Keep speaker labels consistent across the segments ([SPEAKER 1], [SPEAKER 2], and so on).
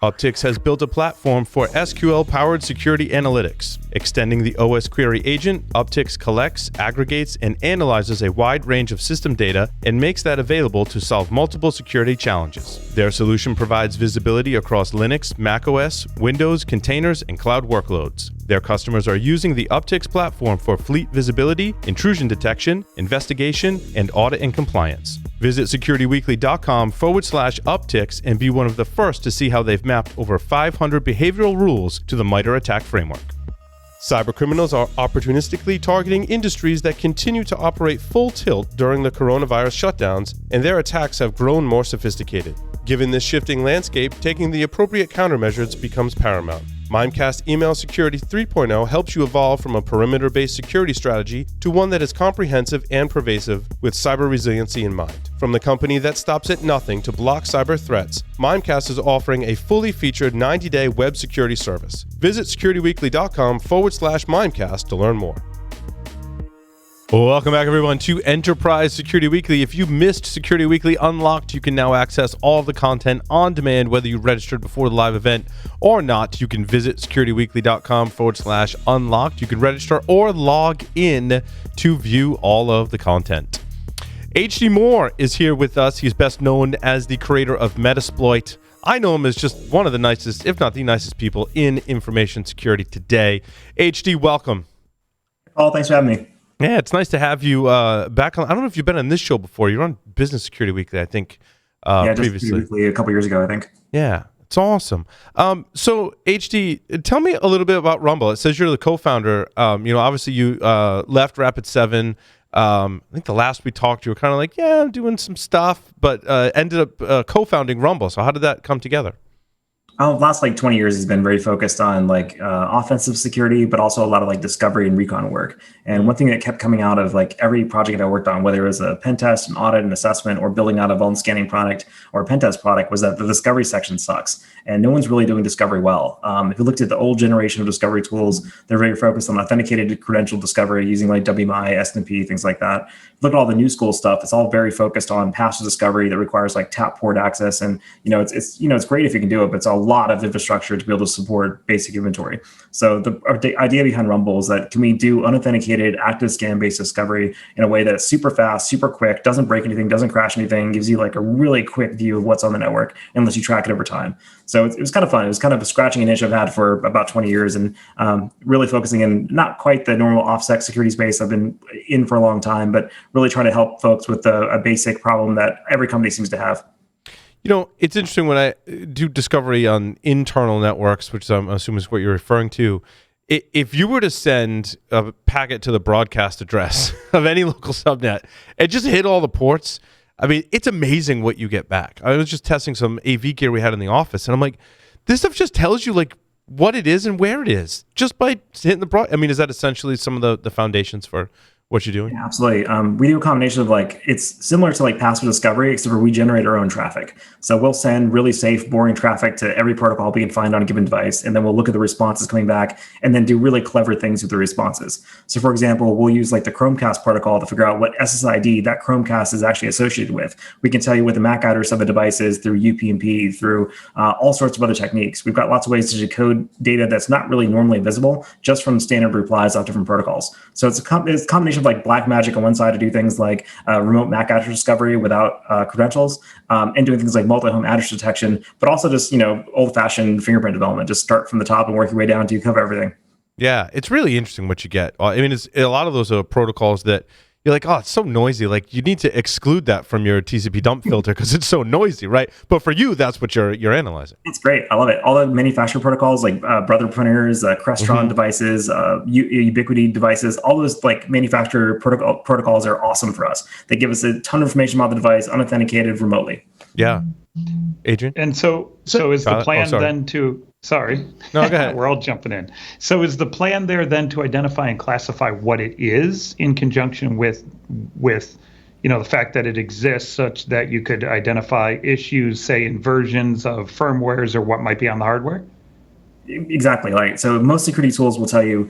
[SPEAKER 1] Optics has built a platform for SQL-powered security analytics. Extending the OS query agent, Optics collects, aggregates, and analyzes a wide range of system data and makes that available to solve multiple security challenges. Their solution provides visibility across Linux, macOS, Windows, containers, and cloud workloads. Their customers are using the Optics platform for fleet visibility, intrusion detection, investigation, and audit and compliance. Visit securityweekly.com/Optics and be one of the first to see how they've mapped over 500 behavioral rules to the MITRE ATT&CK framework. Cybercriminals are opportunistically targeting industries that continue to operate full tilt during the coronavirus shutdowns, and their attacks have grown more sophisticated. Given this shifting landscape, taking the appropriate countermeasures becomes paramount. Mimecast Email Security 3.0 helps you evolve from a perimeter-based security strategy to one that is comprehensive and pervasive with cyber resiliency in mind. From the company that stops at nothing to block cyber threats, Mimecast is offering a fully featured 90-day web security service. Visit securityweekly.com/Mimecast to learn more. Welcome back, everyone, to Enterprise Security Weekly. If you missed Security Weekly Unlocked, you can now access all of the content on demand, whether you registered before the live event or not. You can visit securityweekly.com/unlocked. You can register or log in to view all of the content. HD Moore is here with us. He's best known as the creator of Metasploit. I know him as just one of the nicest, if not the nicest people in information security today. HD, welcome.
[SPEAKER 2] Oh, thanks for having me.
[SPEAKER 1] Yeah, it's nice to have you back on. I don't know if you've been on this show before. You were on Business Security Weekly, I think, previously.
[SPEAKER 2] Weekly a couple years ago, I think.
[SPEAKER 1] Yeah, it's awesome. So, HD, tell me a little bit about Rumble. It says you're the co-founder. Obviously you left Rapid7. I think the last we talked, you were kind of like, yeah, I'm doing some stuff, but ended up co-founding Rumble. So how did that come together?
[SPEAKER 2] The last 20 years has been very focused on offensive security, but also a lot of discovery and recon work. And one thing that kept coming out of every project that I worked on, whether it was a pen test, an audit, an assessment, or building out a vuln scanning product or a pen test product, was that the discovery section sucks. And no one's really doing discovery well. If you looked at the old generation of discovery tools, they're very focused on authenticated credential discovery using WMI, SNP, things like that. Look at all the new school stuff. It's all very focused on passive discovery that requires tap port access. And it's great if you can do it, but it's a lot of infrastructure to be able to support basic inventory. So the idea behind Rumble is that can we do unauthenticated active scan-based discovery in a way that's super fast, super quick, doesn't break anything, doesn't crash anything, gives you a really quick view of what's on the network and lets you track it over time. So it was kind of fun. It was kind of scratching an itch I've had for about 20 years and really focusing in not quite the normal OffSec security space I've been in for a long time, but really trying to help folks with a basic problem that every company seems to have.
[SPEAKER 1] It's interesting when I do discovery on internal networks, which I'm assuming is what you're referring to. If you were to send a packet to the broadcast address of any local subnet and just hit all the ports, I mean, it's amazing what you get back. I was just testing some AV gear we had in the office, and I'm like, this stuff just tells you what it is and where it is just by hitting the broad. I mean, is that essentially some of the foundations for what you're doing?
[SPEAKER 2] Yeah, absolutely. We do a combination of it's similar to passive discovery, except for we generate our own traffic. So we'll send really safe, boring traffic to every protocol we can find on a given device, and then we'll look at the responses coming back and then do really clever things with the responses. So for example, we'll use the Chromecast protocol to figure out what SSID that Chromecast is actually associated with. We can tell you what the MAC address of the device is through UPnP, through all sorts of other techniques. We've got lots of ways to decode data that's not really normally visible just from standard replies off different protocols. So it's a combination of black magic on one side to do things like remote MAC address discovery without credentials, and doing things like multi-home address detection, but also just old-fashioned fingerprint development. Just start from the top and work your way down until you cover everything.
[SPEAKER 1] Yeah, it's really interesting what you get. I mean, a lot of those are protocols that you're like, oh, it's so noisy. You need to exclude that from your TCP dump filter because it's so noisy, right? But for you, that's what you're analyzing.
[SPEAKER 2] It's great. I love it. All the manufacturer protocols Brother printers, Crestron devices, Ubiquity devices, all those manufacturer protocols are awesome for us. They give us a ton of information about the device, unauthenticated remotely.
[SPEAKER 1] Yeah. Adrian?
[SPEAKER 3] And so is the plan then to... Sorry.
[SPEAKER 1] No, go ahead.
[SPEAKER 3] We're all jumping in. So is the plan there then to identify and classify what it is in conjunction with the fact that it exists such that you could identify issues, say, in versions of firmwares or what might be on the hardware?
[SPEAKER 2] Exactly. So most security tools will tell you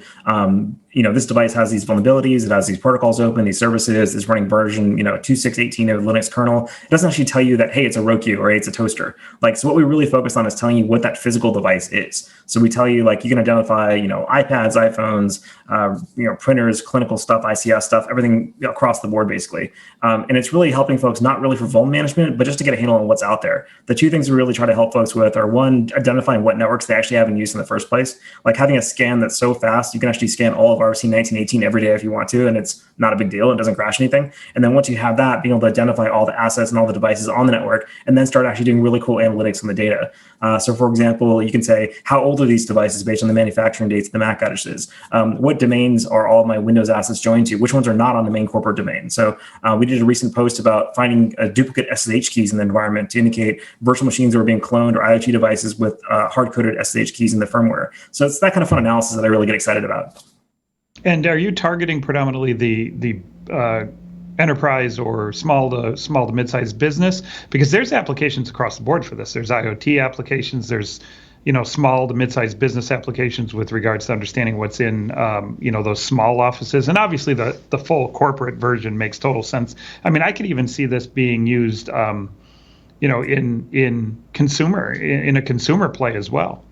[SPEAKER 2] this device has these vulnerabilities, it has these protocols open, these services, it's running version, 2618 of Linux kernel. It doesn't actually tell you that, hey, it's a Roku or hey, it's a toaster. So what we really focus on is telling you what that physical device is. So we tell you, you can identify, iPads, iPhones, printers, clinical stuff, ICS stuff, everything across the board, basically. And it's really helping folks, not really for vuln management, but just to get a handle on what's out there. The two things we really try to help folks with are, one, identifying what networks they actually have in use in the first place. Like having a scan that's so fast, you can actually scan all of RC 1918 every day if you want to, and it's not a big deal. It doesn't crash anything. And then once you have that, being able to identify all the assets and all the devices on the network, and then start actually doing really cool analytics on the data. So for example, you can say, how old are these devices based on the manufacturing dates of the MAC addresses? What domains are all of my Windows assets joined to? Which ones are not on the main corporate domain? So we did a recent post about finding duplicate SSH keys in the environment to indicate virtual machines that were being cloned or IoT devices with hard-coded SSH keys in the firmware. So it's that kind of fun analysis that I really get excited about.
[SPEAKER 3] And are you targeting predominantly the enterprise or small to mid-sized business? Because there's applications across the board for this. There's IoT applications. There's small to mid-sized business applications with regards to understanding what's in those small offices. And obviously the full corporate version makes total sense. I mean, I could even see this being used in a consumer play as well.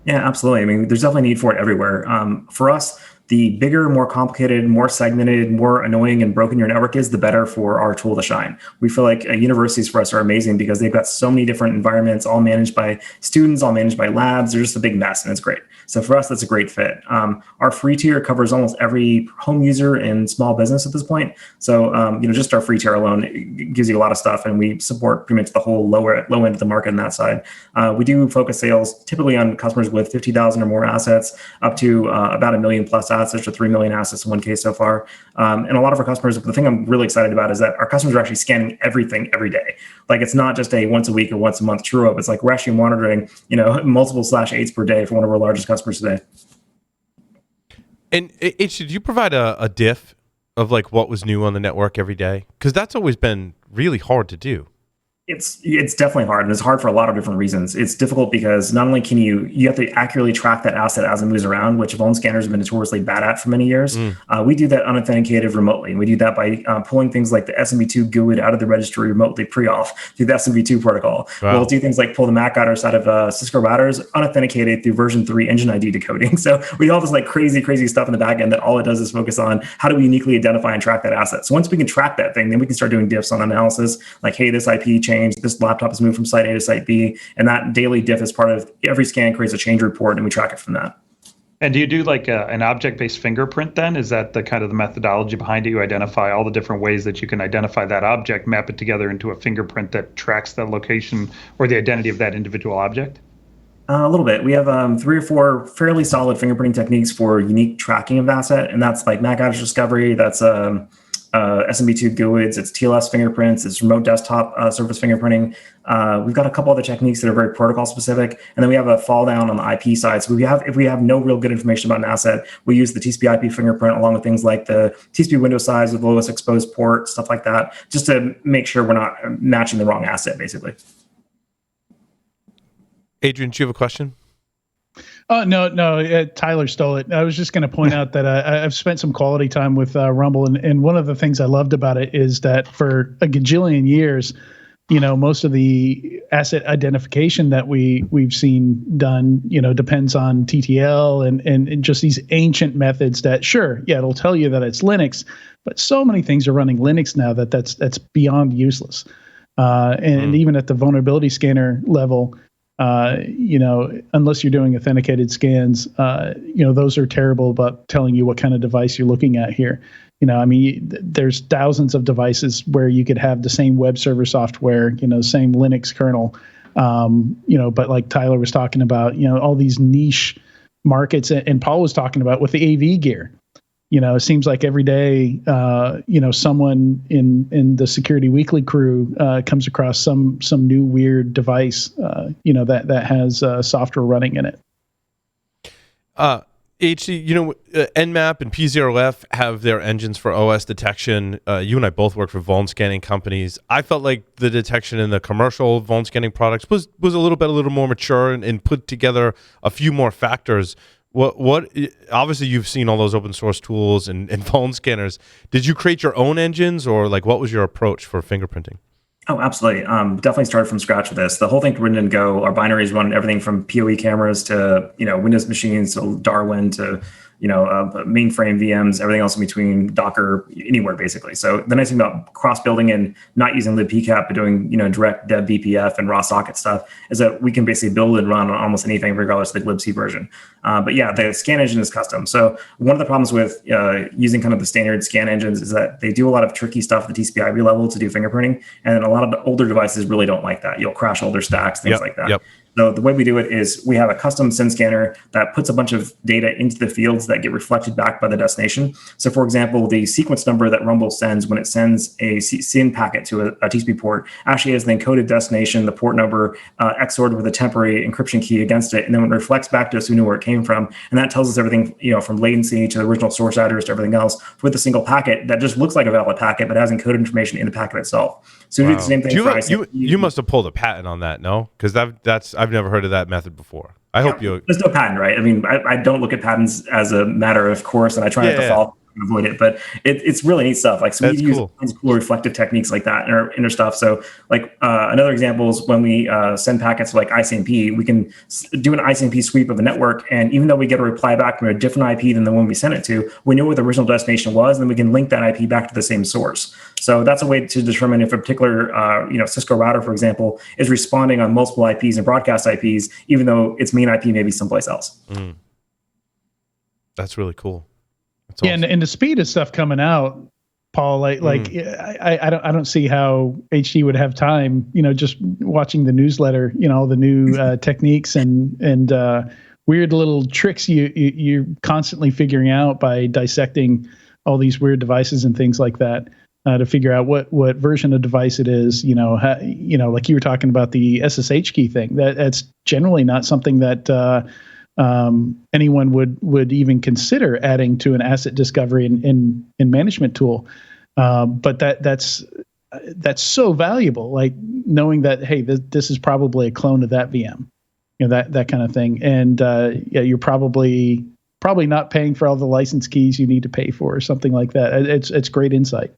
[SPEAKER 2] Yeah, absolutely. I mean, there's definitely a need for it everywhere. For us, the bigger, more complicated, more segmented, more annoying and broken your network is, the better for our tool to shine. We feel like universities for us are amazing because they've got so many different environments, all managed by students, all managed by labs. They're just a big mess, and it's great. So for us, that's a great fit. Our free tier covers almost every home user and small business at this point. So just our free tier alone, it gives you a lot of stuff, and we support pretty much the whole low end of the market on that side. We do focus sales typically on customers with 50,000 or more assets, up to about 1 million plus assets, or 3 million assets in one case so far. And a lot of our customers, the thing I'm really excited about is that our customers are actually scanning everything every day. It's not just a once a week or once a month true up. It's we're actually monitoring, multiple /8s per day for one of our largest customers today.
[SPEAKER 1] And did you provide a diff of what was new on the network every day? Because that's always been really hard to do.
[SPEAKER 2] It's definitely hard, and it's hard for a lot of different reasons. It's difficult because not only can you have to accurately track that asset as it moves around, which vuln scanners have been notoriously bad at for many years. We do that unauthenticated remotely, and we do that by pulling things like the SMB2 GUID out of the registry remotely pre-auth through the SMB2 protocol. Wow. We'll do things like pull the MAC address out of Cisco routers unauthenticated through version 3 engine ID decoding. So we do all this crazy stuff in the back end that all it does is focus on how do we uniquely identify and track that asset. So once we can track that thing, then we can start doing diffs on analysis, hey, this IP changed, this laptop has moved from site A to site B, and that daily diff is part of every scan creates a change report, and we track it from that.
[SPEAKER 3] And do you do an object-based fingerprint then? Is that the kind of the methodology behind it? You identify all the different ways that you can identify that object, map it together into a fingerprint that tracks the location or the identity of that individual object?
[SPEAKER 2] A little bit. We have 3 or 4 fairly solid fingerprinting techniques for unique tracking of the asset, and that's MAC address discovery, that's SMB2 GUIDs, it's TLS fingerprints, it's remote desktop surface fingerprinting. We've got a couple other techniques that are very protocol specific, and then we have a fall down on the IP side. So if we have no real good information about an asset, we use the TCP IP fingerprint along with things like the TCP window size with the lowest exposed port, stuff like that, just to make sure we're not matching the wrong asset, basically.
[SPEAKER 1] Adrian, do you have a question?
[SPEAKER 4] Oh, no, Tyler stole it. I was just going to point out that I've spent some quality time with Rumble, and one of the things I loved about it is that for a gajillion years, most of the asset identification that we've seen done, depends on TTL and just these ancient methods that, sure, yeah, it'll tell you that it's Linux, but so many things are running Linux now that's beyond useless. And even at the vulnerability scanner level, unless you're doing authenticated scans, those are terrible about telling you what kind of device you're looking at here. There's thousands of devices where you could have the same web server software, same Linux kernel, but like Tyler was talking about, all these niche markets, and Paul was talking about with the AV gear. It seems like every day, someone in the Security Weekly crew comes across some new weird device, that has software running in it.
[SPEAKER 1] HC, Nmap and P0F have their engines for OS detection. You and I both work for vuln scanning companies. I felt like the detection in the commercial vuln scanning products was a little more mature and put together a few more factors. What obviously you've seen all those open source tools and phone scanners. Did you create your own engines, or like what was your approach for fingerprinting?
[SPEAKER 2] Oh, absolutely. Definitely started from scratch with this. The whole thing written in Go. Our binaries run everything from PoE cameras to Windows machines to Darwin to mainframe VMs, everything else in between, Docker, anywhere basically. So the nice thing about cross building and not using libpcap but doing direct deb BPF and raw socket stuff is that we can basically build and run on almost anything regardless of the libc version. But yeah, the scan engine is custom. So one of the problems with using kind of the standard scan engines is that they do a lot of tricky stuff at the TCP/IP level to do fingerprinting, and a lot of the older devices really don't like that. You'll crash older stacks, things like that. So the way we do it is we have a custom SYN scanner that puts a bunch of data into the fields that get reflected back by the destination. So for example, the sequence number that Rumble sends when it sends a SYN packet to a TCP port actually has the encoded destination, the port number, XORed with a temporary encryption key against it. And then it reflects back to us, we know where it came from. And that tells us everything, from latency to the original source address to everything else with a single packet that just looks like a valid packet, but has encoded information in the packet itself. So we do the same thing for ICMP.
[SPEAKER 1] You must have pulled a patent on that, no? Because I've never heard of that method before. I hope you.
[SPEAKER 2] There's no patent, right? I mean, I don't look at patents as a matter of course, and I try not to follow and avoid it. But it's really neat stuff. Like, so we use cool reflective techniques like that in our stuff. So, like another example is when we send packets like ICMP, we can do an ICMP sweep of a network, and even though we get a reply back from a different IP than the one we sent it to, we know what the original destination was, and then we can link that IP back to the same source. So that's a way to determine if a particular, Cisco router, for example, is responding on multiple IPs and broadcast IPs, even though its main IP may be someplace else.
[SPEAKER 1] That's really cool. That's
[SPEAKER 4] awesome. And the speed of stuff coming out, Paul, I don't see how HD would have time, just watching the newsletter, the new techniques and weird little tricks you're constantly figuring out by dissecting all these weird devices and things like that. To figure out what version of device it is, like you were talking about the SSH key thing. That's generally not something that anyone would even consider adding to an asset discovery and management tool. But that's so valuable. Like knowing that, hey, this is probably a clone of that VM, that kind of thing. And you're probably not paying for all the license keys you need to pay for or something like that. It's great insight.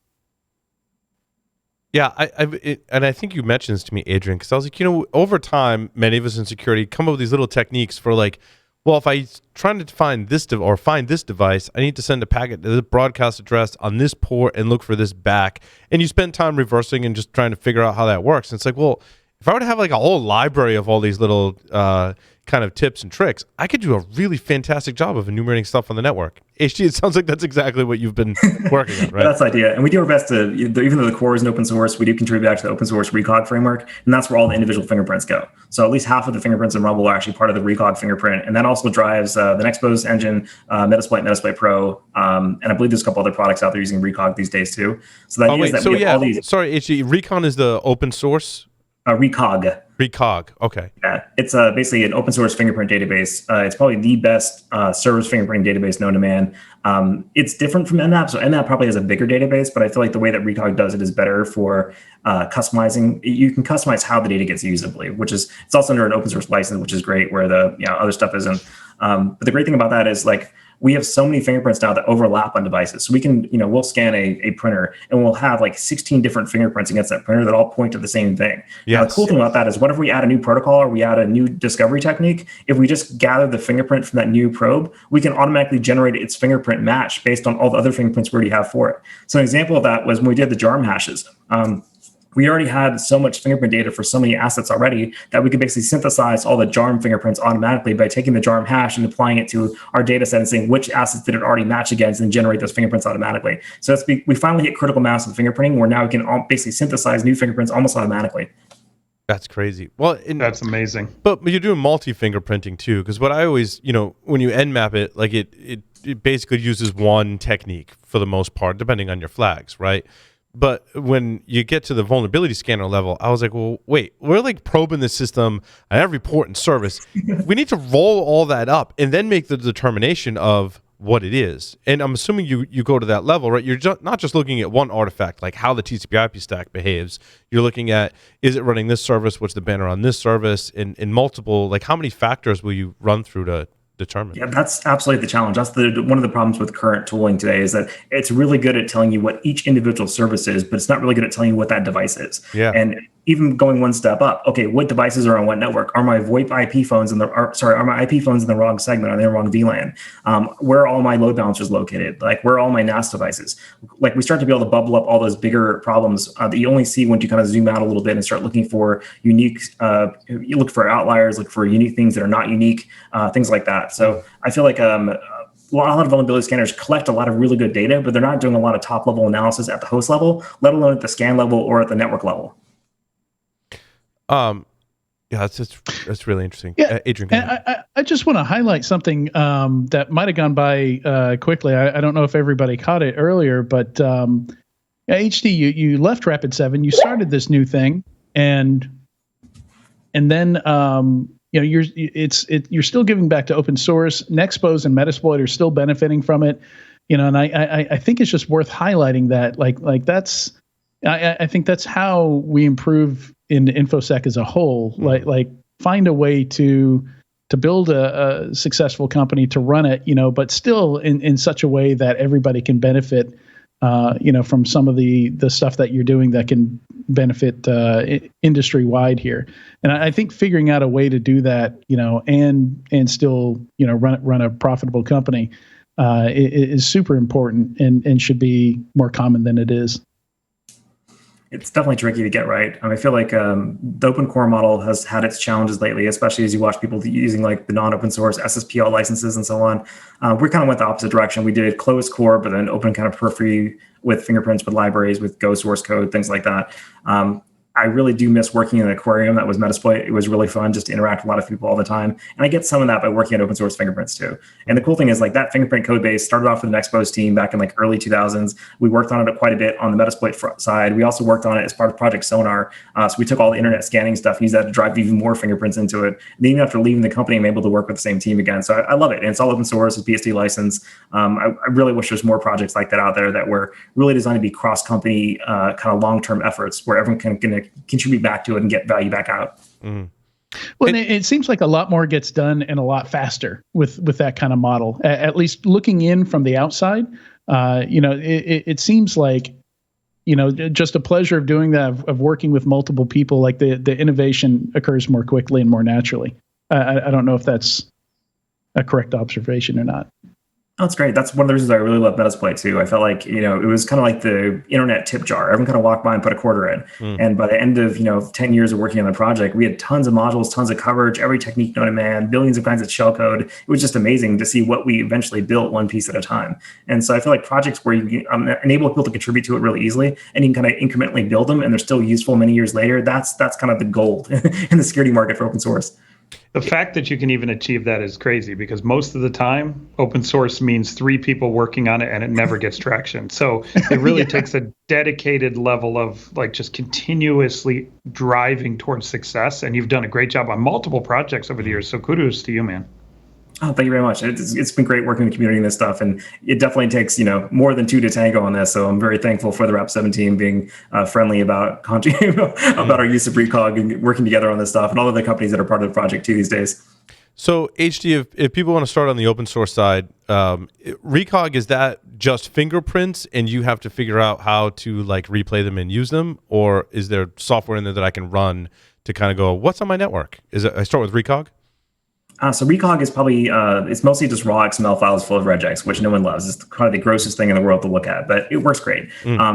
[SPEAKER 1] Yeah, I think you mentioned this to me, Adrian, because I was like, over time, many of us in security come up with these little techniques for like, well, if I'm trying to find this device, I need to send a packet to the broadcast address on this port and look for this back. And you spend time reversing and just trying to figure out how that works. And it's like, well, if I were to have like a whole library of all these little kind of tips and tricks, I could do a really fantastic job of enumerating stuff on the network. HG, it sounds like that's exactly what you've been working on, right?
[SPEAKER 2] That's the idea. And we do our best to, even though the core isn't open source, we do contribute back to the open source Recog framework, and that's where all the individual fingerprints go. So at least half of the fingerprints in Rumble are actually part of the Recog fingerprint, and that also drives the Nextpose engine, Metasploit Pro, and I believe there's a couple other products out there using Recog these days too. So the idea is that we have all these.
[SPEAKER 1] Sorry, HG, Recon is the open source?
[SPEAKER 2] Recog.
[SPEAKER 1] Recog, okay.
[SPEAKER 2] Yeah, it's basically an open source fingerprint database. It's probably the best service fingerprint database known to man. It's different from Nmap, so Nmap probably has a bigger database, but I feel like the way that Recog does it is better for customizing. You can customize how the data gets used, I believe, it's also under an open source license, which is great, where the other stuff isn't. But the great thing about that is like, we have so many fingerprints now that overlap on devices. So we can, we'll scan a printer and we'll have like 16 different fingerprints against that printer that all point to the same thing. Yes. Now, the cool thing about that is whenever we add a new protocol or we add a new discovery technique, if we just gather the fingerprint from that new probe, we can automatically generate its fingerprint match based on all the other fingerprints we already have for it. So an example of that was when we did the JARM hashes. We already had so much fingerprint data for so many assets already that we could basically synthesize all the JARM fingerprints automatically by taking the JARM hash and applying it to our data set and saying which assets did it already match against and generate those fingerprints automatically. So we finally hit critical mass of fingerprinting where now we can basically synthesize new fingerprints almost automatically.
[SPEAKER 1] That's crazy. Well,
[SPEAKER 3] that's amazing.
[SPEAKER 1] But you're doing multi-fingerprinting too, because what I always, when you Nmap it, like it basically uses one technique for the most part, depending on your flags, right? But when you get to the vulnerability scanner level, I was like, well, wait, we're like probing the system on every port and service. We need to roll all that up and then make the determination of what it is. And I'm assuming you go to that level, right? You're not just looking at one artifact, like how the TCP/IP stack behaves. You're looking at, is it running this service? What's the banner on this service? In multiple, like how many factors will you run through to determine?
[SPEAKER 2] Yeah, that's absolutely the challenge. That's one of the problems with current tooling today is that it's really good at telling you what each individual service is, but it's not really good at telling you what that device is.
[SPEAKER 1] Yeah.
[SPEAKER 2] And even going one step up, okay, what devices are on what network? Are my VoIP IP phones are my IP phones in the wrong segment? Are they in the wrong VLAN? Where are all my load balancers located? Like, where are all my NAS devices? Like, we start to be able to bubble up all those bigger problems that you only see when you kind of zoom out a little bit and start looking for unique, you look for outliers, look for unique things that are not unique, things like that. So I feel like a lot of vulnerability scanners collect a lot of really good data, but they're not doing a lot of top level analysis at the host level, let alone at the scan level or at the network level.
[SPEAKER 1] Yeah, that's really interesting.
[SPEAKER 4] Yeah,
[SPEAKER 1] Adrian,
[SPEAKER 4] and I just want to highlight something that might have gone by quickly. I don't know if everybody caught it earlier, but HD, you left Rapid7, you started this new thing, and then you're still giving back to open source. Nexpose and Metasploit are still benefiting from it, and I think it's just worth highlighting that. Like that's I think that's how we improve in InfoSec as a whole. Like find a way to build a successful company, to run it, but still in such a way that everybody can benefit, from some of the stuff that you're doing that can benefit industry wide here. And I think figuring out a way to do that, and still, run a profitable company is super important and should be more common than it is.
[SPEAKER 2] It's definitely tricky to get right. I feel like the open core model has had its challenges lately, especially as you watch people using like the non-open source SSPL licenses and so on. We kind of went the opposite direction. We did closed core, but then open kind of periphery with fingerprints, with libraries, with Go source code, things like that. I really do miss working in an aquarium that was Metasploit. It was really fun just to interact with a lot of people all the time. And I get some of that by working at open source fingerprints too. And the cool thing is like that fingerprint code base started off with an Nexpose team back in like early 2000s. We worked on it quite a bit on the Metasploit side. We also worked on it as part of Project Sonar. So we took all the internet scanning stuff and used that to drive even more fingerprints into it. And then even after leaving the company, I'm able to work with the same team again. So I love it. And it's all open source, it's BSD license. I really wish there's more projects like that out there that were really designed to be cross-company kind of long-term efforts where everyone can contribute back to it and get value back out.
[SPEAKER 1] Mm-hmm.
[SPEAKER 4] Well, it seems like a lot more gets done and a lot faster with that kind of model. At least looking in from the outside, it seems like, just a pleasure of doing that, of working with multiple people. Like the innovation occurs more quickly and more naturally. I don't know if that's a correct observation or not.
[SPEAKER 2] Oh, that's great. That's one of the reasons I really love Metasploit too. I felt like, it was kind of like the internet tip jar. Everyone kind of walked by and put a quarter in. And by the end of, 10 years of working on the project, we had tons of modules, tons of coverage, every technique known to man, billions of kinds of shellcode. It was just amazing to see what we eventually built one piece at a time. And so I feel like projects where you enable people to contribute to it really easily and you can kind of incrementally build them and they're still useful many years later, that's kind of the gold in the security market for open source.
[SPEAKER 3] The fact that you can even achieve that is crazy because most of the time, open source means 3 people working on it and it never gets traction. So it really takes a dedicated level of like just continuously driving towards success. And you've done a great job on multiple projects over the years. So kudos to you, man.
[SPEAKER 2] Oh, thank you very much. It's been great working in the community in this stuff, and it definitely takes more than 2 to tango on this. So I'm very thankful for the Rap7 team being friendly about about our use of Recog and working together on this stuff, and all of the companies that are part of the project too these days.
[SPEAKER 1] So HD, if people want to start on the open source side, Recog, is that just fingerprints, and you have to figure out how to like replay them and use them, or is there software in there that I can run to kind of go, what's on my network? I start with Recog?
[SPEAKER 2] So Recog is probably, it's mostly just raw XML files full of regex, which no one loves. It's kind of the grossest thing in the world to look at, but it works great.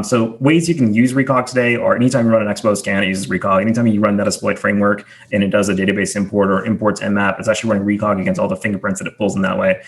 [SPEAKER 2] So ways you can use Recog today are anytime you run an Expo scan, it uses Recog. Anytime you run Metasploit framework and it does a database import or imports Nmap, it's actually running Recog against all the fingerprints that it pulls in that way.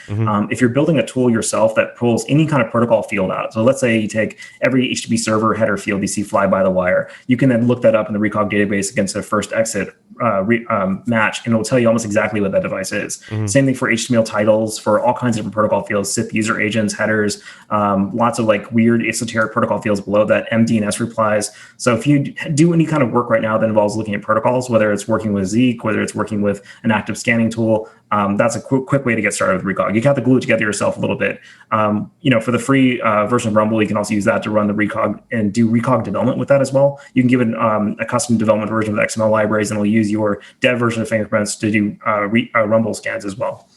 [SPEAKER 2] If you're building a tool yourself that pulls any kind of protocol field out, so let's say you take every HTTP server header field you see fly by the wire, you can then look that up in the Recog database against a first exit match, and it'll tell you almost exactly what that device is. Same thing for HTML titles, for all kinds of different protocol fields, SIP user agents, headers, lots of like weird esoteric protocol fields below that, MDNS replies. So if you do any kind of work right now that involves looking at protocols, whether it's working with Zeek, whether it's working with an active scanning tool, that's a quick way to get started with Recog. You have to glue it together yourself a little bit. For the free version of Rumble, you can also use that to run the Recog and do Recog development with that as well. You can give it a custom development version of the XML libraries, and it'll use your dev version of fingerprints to do Rumble scans as well.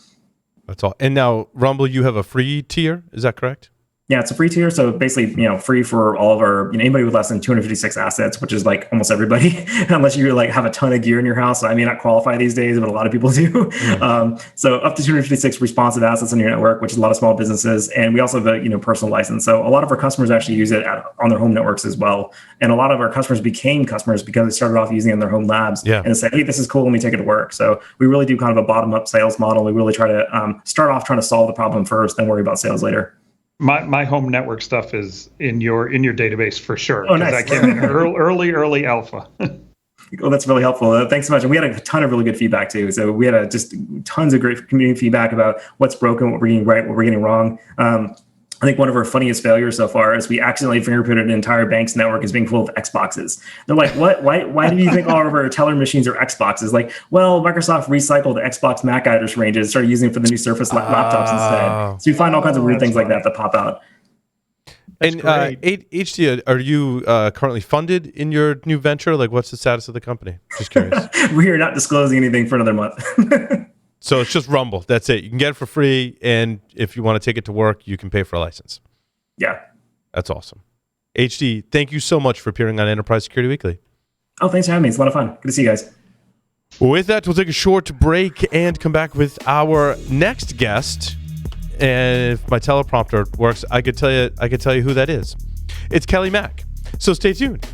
[SPEAKER 1] That's all. And now, Rumble, you have a free tier. Is that correct?
[SPEAKER 2] Yeah, it's a free tier, so basically, free for all of our, anybody with less than 256 assets, which is like almost everybody, unless you like have a ton of gear in your house. I may not qualify these days, but a lot of people do. So up to 256 responsive assets on your network, which is a lot of small businesses, and we also have a personal license. So a lot of our customers actually use it on their home networks as well, and a lot of our customers became customers because they started off using it in their home labs and said, "Hey, this is cool. Let me take it to work." So we really do kind of a bottom-up sales model. We really try to start off trying to solve the problem first, then worry about sales later.
[SPEAKER 3] My home network stuff is in your database for sure.
[SPEAKER 2] Oh, nice.
[SPEAKER 3] I came in early alpha.
[SPEAKER 2] Well, that's really helpful. Thanks so much. And we had a ton of really good feedback too. So we had just tons of great community feedback about what's broken, what we're getting right, what we're getting wrong. I think one of our funniest failures so far is we accidentally fingerprinted an entire bank's network as being full of Xboxes. They're like, "What? Why do you think all of our teller machines are Xboxes?" Like, well, Microsoft recycled the Xbox Mac address ranges and started using them for the new Surface laptops instead. So you find all kinds of weird things like that pop out.
[SPEAKER 1] And HD, are you currently funded in your new venture? Like, what's the status of the company? Just curious.
[SPEAKER 2] We are not disclosing anything for another month.
[SPEAKER 1] So it's just Rumble. That's it. You can get it for free, and if you want to take it to work, you can pay for a license.
[SPEAKER 2] Yeah.
[SPEAKER 1] That's awesome. HD, thank you so much for appearing on Enterprise Security Weekly.
[SPEAKER 2] Oh, thanks for having me. It's a lot of fun. Good to see you guys.
[SPEAKER 1] With that, we'll take a short break and come back with our next guest. And if my teleprompter works, I could tell you who that is. It's Kelly Mack. So stay tuned.